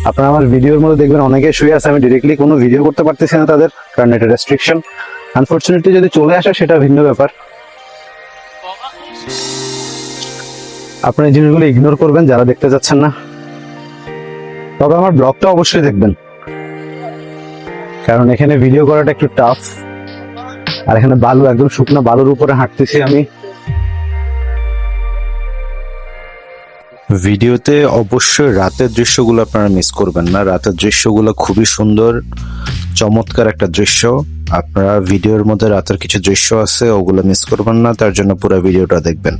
আপনারা আমার ভিডিওর মধ্যে দেখবেন অনেকে শুয়ে আছে, আমি ডিরেক্টলি কোনো ভিডিও করতে পারতেছি না তাদের, কারণ এটা রেস্ট্রিকশন। আনফরচুনেটলি যদি চলে আসে সেটা ভিন্ন ব্যাপার। আপনারা এই জিনিসগুলো ইগনোর করবেন যারা দেখতে যাচ্ছেন না। তবে আমার ব্লগটা অবশ্যই দেখবেন, কারণ এখানে ভিডিও করাটা একটু টাফ। আর এখানে বালু, একদম শুকনো বালুর উপরে হাঁটতেছি আমি। ভিডিওতে অবশ্যই রাতের দৃশ্যগুলো আপনারা মিস করবেন না। রাতের দৃশ্যগুলো খুবই সুন্দর, চমৎকার একটা দৃশ্য। আপনারা ভিডিওর মধ্যে রাতের কিছু দৃশ্য আছে, ওগুলো মিস করবেন না, তার জন্য পুরো ভিডিওটা দেখবেন।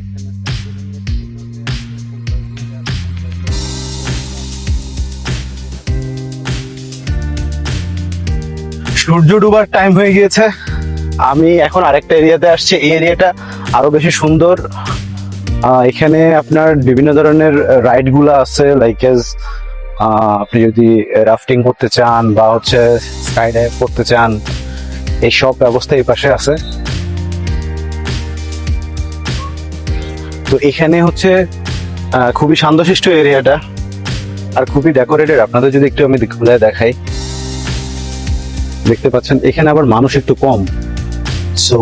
সূর্য ডুবার টাইম হয়ে গিয়েছে, আমি এখন আরেকটা এরিয়াতে আসছি। এই এরিয়াটা আরো বেশি সুন্দর। এখানে আপনার বিভিন্ন ধরনের রাইড গুলা আছে, লাইক আপনি যদি রাফটিং করতে চান বা হচ্ছে স্কাই ডাইভ করতে চান, এই সব ব্যবস্থা এই পাশে আছে। তো এখানে হচ্ছে খুবই শান্তশিষ্ট এরিয়াটা, আর খুবই ডেকোরেটেড। আপনাদের যদি একটু আমি ঘুরে দেখাই, দেখতে পাচ্ছেন এখানে আবার মানুষ একটু কম। সো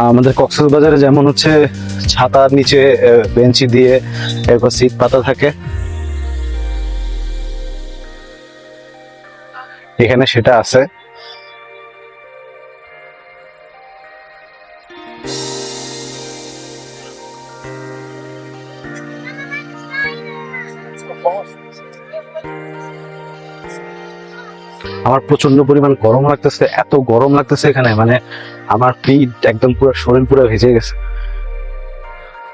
আমাদের কক্সবাজারে যেমন হচ্ছে ছাতার নিচে বেঞ্চি দিয়ে এরপর সিট পাতা থাকে, এখানে সেটা আছে। আমার প্রচন্ড পরিমাণ গরম লাগতেছে, এত গরম লাগতেছে এখানে, মানে আমার পিঠ একদম পুরো, শরীর পুরো ভিজে গেছে।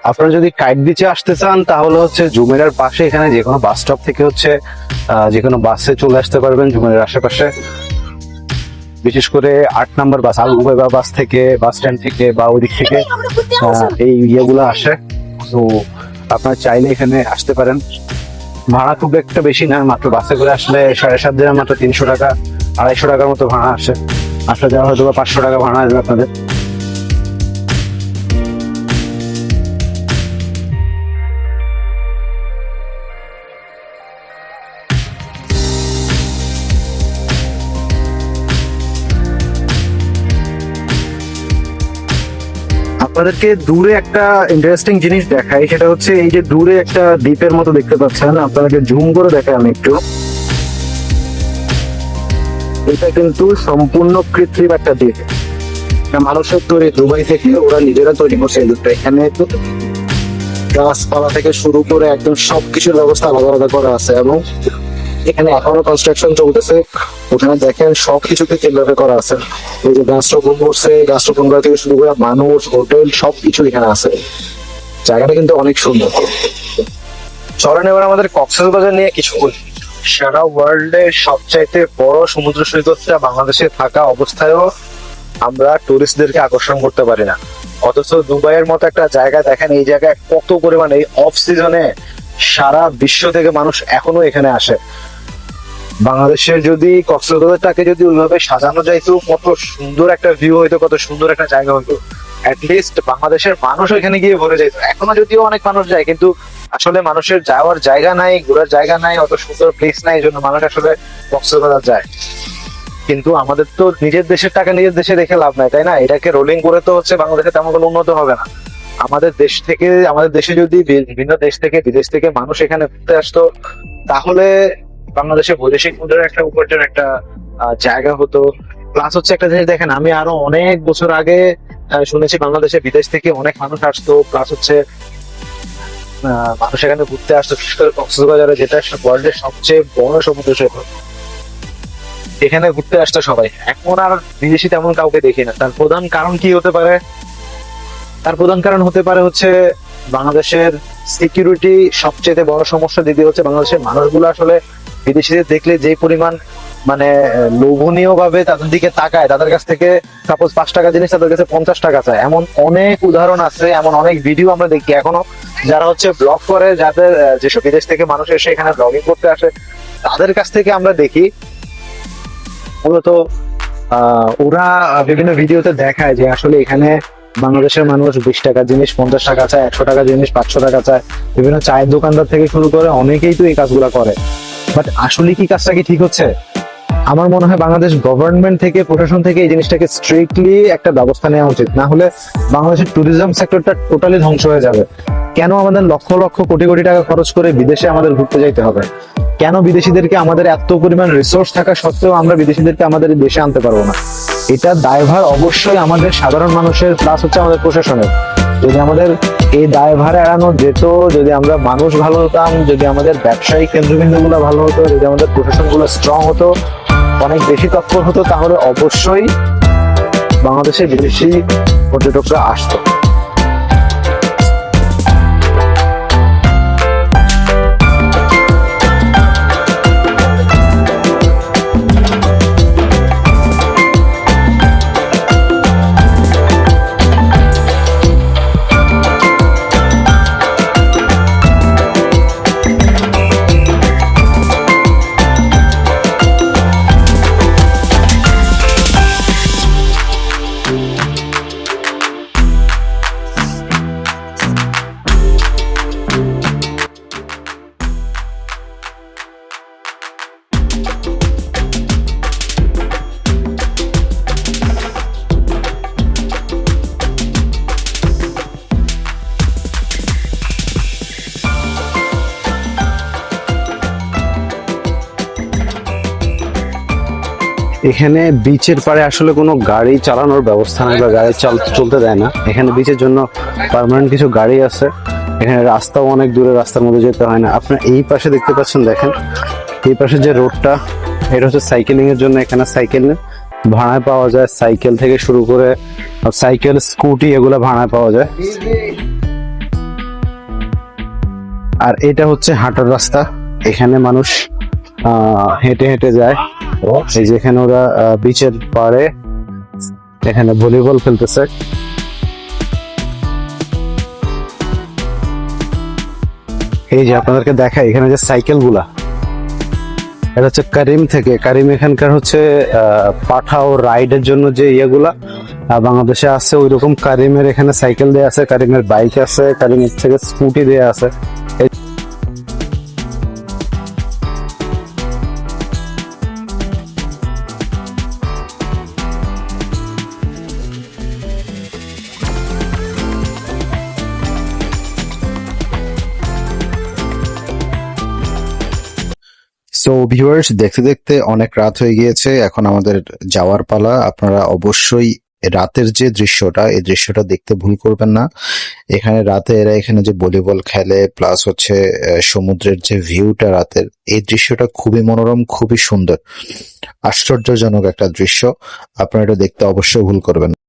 আপনারা যদি কাইট বিচে আসতে চান তাহলে হচ্ছে জুমেরার পাশে, এখানে যে কোনো বাস স্টপ থেকে হচ্ছে যে কোনো বাসে চলে আসতে পারবেন জুমেরার আশেপাশে। বিশেষ করে 8 নম্বর বাস, আলগুবা বাস থেকে, বাস স্ট্যান্ড থেকে বা ওইদিক থেকে এই ইয়েগুলো আসে। তো আপনারা চাইলে এখানে আসতে পারেন। ভাড়া খুব একটা বেশি না, মাত্র বাসে করে আসলে 7.5 দিনের মাত্র 300 টাকা 250 টাকার মতো ভাড়া আসে। আসলে যাওয়া হয়তো 500 টাকা ভাড়া আসবে আপনাদের। আপনাদেরকে দূরে একটা ইন্টারেস্টিং জিনিস দেখাই, সেটা হচ্ছে এই যে দূরে একটা দ্বীপের মতো দেখতে পাচ্ছেন, আপনাদেরকে জুম করে দেখাই আমি একটু। এটা কিন্তু সম্পূর্ণ কৃত্রিম একটা দ্বীপ, মানুষের তৈরি, দুবাই থেকে ওরা নিজেরা তৈরি করছে এই দ্বীপটা। এখানে গাছপালা থেকে শুরু করে একদম সবকিছুর ব্যবস্থা আলাদা আলাদা করা আছে, এবং এখানে এখনো কনস্ট্রাকশন চলতেছে। ওখানে দেখেন সবকিছুকে কিভাবে করা আছে, এই যে গাছ রোপণ করছে, গাছ রোপণ করা থেকে শুরু করে মানুষ, হোটেল, সবকিছু এখানে আছে। জায়গাটা কিন্তু অনেক সুন্দর। চলেন এবার আমাদের কক্সবাজার নিয়ে কিছু বলি। সারা ওয়ার্ল্ডে সবচাইতে বড় সমুদ্র সৈকতটা বাংলাদেশে থাকা অবস্থায়ও আমরা টুরিস্টদেরকে আকর্ষণ করতে পারি না। অথচ দুবাইয়ের মতো একটা জায়গা দেখেন, এই জায়গায় কত পরিমাণে এই অফ সিজনে সারা বিশ্ব থেকে মানুষ এখনো এখানে আসে। বাংলাদেশের যদি কক্সবাজারটাকে যদি ওইভাবে সাজানো যাইতো, কত সুন্দর একটা ভিউ হইতো, কত সুন্দর একটা জায়গা হইতো। অ্যাটলিস্ট বাংলাদেশের মানুষ ওইখানে গিয়ে ভরে যাইতো। এখনো যদিও অনেক মানুষ যায়, কিন্তু আসলে মানুষের যাওয়ার জায়গা নাই, ঘোরার জায়গা নাই, অত সুন্দর প্লেস নাই, এই জন্য মানুষ আসলে কক্সবাজার যায়। কিন্তু আমাদের তো নিজের দেশের টাকা নিজের দেশে রেখে লাভ নাই, তাই না? এটাকে রোলিং করে তো হচ্ছে বাংলাদেশে তেমন কোনো উন্নত হবে না। আমাদের দেশ থেকে, আমাদের দেশে যদি বিভিন্ন দেশ থেকে, বিদেশ থেকে মানুষ এখানে ঘুরতে আসতো, তাহলে বাংলাদেশে বৈদেশিক মুদ্রার একটা উপার্জনের একটা জায়গা হতো। প্লাস হচ্ছে একটা জিনিস দেখেন, আমি আরো অনেক বছর আগে শুনেছি বাংলাদেশে বিদেশ থেকে অনেক মানুষ আসতো। প্লাস হচ্ছে মানুষ এখানে ঘুরতে আসতো, বিশেষ করে কক্সবাজারে, যেটা ওয়ার্ল্ডের সবচেয়ে বড় সমুদ্র সৈকত। এখানে ঘুরতে আসতো সবাই। এখন আর বিদেশি তেমন কাউকে দেখি না। তার প্রধান কারণ কি হতে পারে? তার প্রধান কারণ হতে পারে হচ্ছে বাংলাদেশের সিকিউরিটি সবচেয়ে বড় সমস্যা। দ্বিতীয় হচ্ছে বাংলাদেশের মানুষগুলো আসলে বিদেশিদের দেখলে যে পরিমাণ মানে লোভনীয় ভাবে তাদের দিকে তাকায়, তাদের কাছ থেকে সাপোজ 5 টাকা জিনিস তাদের কাছে 50 টাকা চায়। এমন অনেক উদাহরণ আছে, এমন অনেক ভিডিও আমরা দেখি এখনো, যারা হচ্ছে ব্লগ করে, যাদের যেসব বিদেশ থেকে মানুষ এসে এখানে ব্লগিং করতে আসে, তাদের কাছ থেকে আমরা দেখি মূলত ওরা বিভিন্ন ভিডিওতে দেখায় যে আসলে এখানে বাংলাদেশের মানুষ 20 টাকার জিনিস 50 টাকা চায়, 100 টাকার জিনিস 500 টাকা চায়। বিভিন্ন চায়ের দোকানদার থেকে শুরু করে অনেকেই তো এই কাজগুলো করে, বাট আসলে কি কাজটা কি ঠিক হচ্ছে? আমার মনে হয় বাংলাদেশ গভর্নমেন্ট থেকে, প্রশাসন থেকে এই জিনিসটাকে স্ট্রিক্টলি একটা ব্যবস্থা নেওয়া উচিত, না হলে বাংলাদেশের ট্যুরিজম সেক্টরটা টোটালি ধ্বংস হয়ে যাবে। কেন আমাদের লক্ষ লক্ষ কোটি কোটি টাকা খরচ করে বিদেশে আমাদের ঘুরতে যাইতে হবে? কেন বিদেশিদেরকে, আমাদের এত পরিমাণ রিসোর্স থাকা সত্ত্বেও আমরা বিদেশিদেরকে আমাদের দেশে আনতে পারবো না? এটা দায়ভার অবশ্যই আমাদের সাধারণ মানুষের, প্লাস হচ্ছে আমাদের প্রশাসনের। যদি আমাদের এই দায়ভার এড়ানো যেত, যদি আমরা মানুষ ভালো হতাম, যদি আমাদের ব্যবসায়িক কেন্দ্রবিন্দুগুলো ভালো হতো, যদি আমাদের প্রশাসনগুলো স্ট্রং হতো, অনেক বেশি তৎপর হতো, তাহলে অবশ্যই বাংলাদেশে বিদেশি পর্যটকরা আসতো। এখানে বিচের পাড়ে আসলে কোনো গাড়ি চালানোর ব্যবস্থা নেই বা গাড়ি চলতে দেয় না। এখানে বিচের জন্য পার্মানেন্ট কিছু গাড়ি আছে। এখানে রাস্তাও অনেক দূরে, রাস্তার মধ্যে যেতে হয় না। আপনার এই পাশে দেখতে পাচ্ছেন, দেখেন এই পাশে যে রোডটা, এটা হচ্ছে সাইকেলিং এর জন্য। এখানে সাইকেল ভাড়ায় পাওয়া যায়, সাইকেল থেকে শুরু করে সাইকেল, স্কুটি এগুলো ভাড়ায় পাওয়া যায়। আর এটা হচ্ছে হাঁটার রাস্তা, এখানে মানুষ হেঁটে হেঁটে যায়। এই যে এখানে ওরা বিচের পাড়ে এখানে ভলিবল খেলতেছে। এই যে আপনাদেরকে দেখাই, এখানে যে সাইকেল গুলা, এটা হচ্ছে কারিম থেকে। কারিম এখানকার হচ্ছে পাঠাও রাইডের জন্য যে ইয়েগুলা বাংলাদেশে আছে, ওই রকম কারিমের এখানে সাইকেল দেয়া আছে, কারিমের বাইক আছে, কারিমের থেকে স্কুটি দেয়া আছে। সো ভিউয়ার্স, দেখতে দেখতে অনেক রাত হয়ে গিয়েছে, এখন আমাদের যাওয়ার পালা। আপনারা অবশ্যই রাতের যে দৃশ্যটা, এই দৃশ্যটা দেখতে ভুল করবেন না। এখানে রাতে এরা এখানে যে ভলিবল খেলে, প্লাস হচ্ছে সমুদ্রের যে ভিউটা রাতের, এই দৃশ্যটা খুবই মনোরম, খুবই সুন্দর, আশ্চর্যজনক একটা দৃশ্য। আপনারা এটা দেখতে অবশ্যই ভুল করবেন না।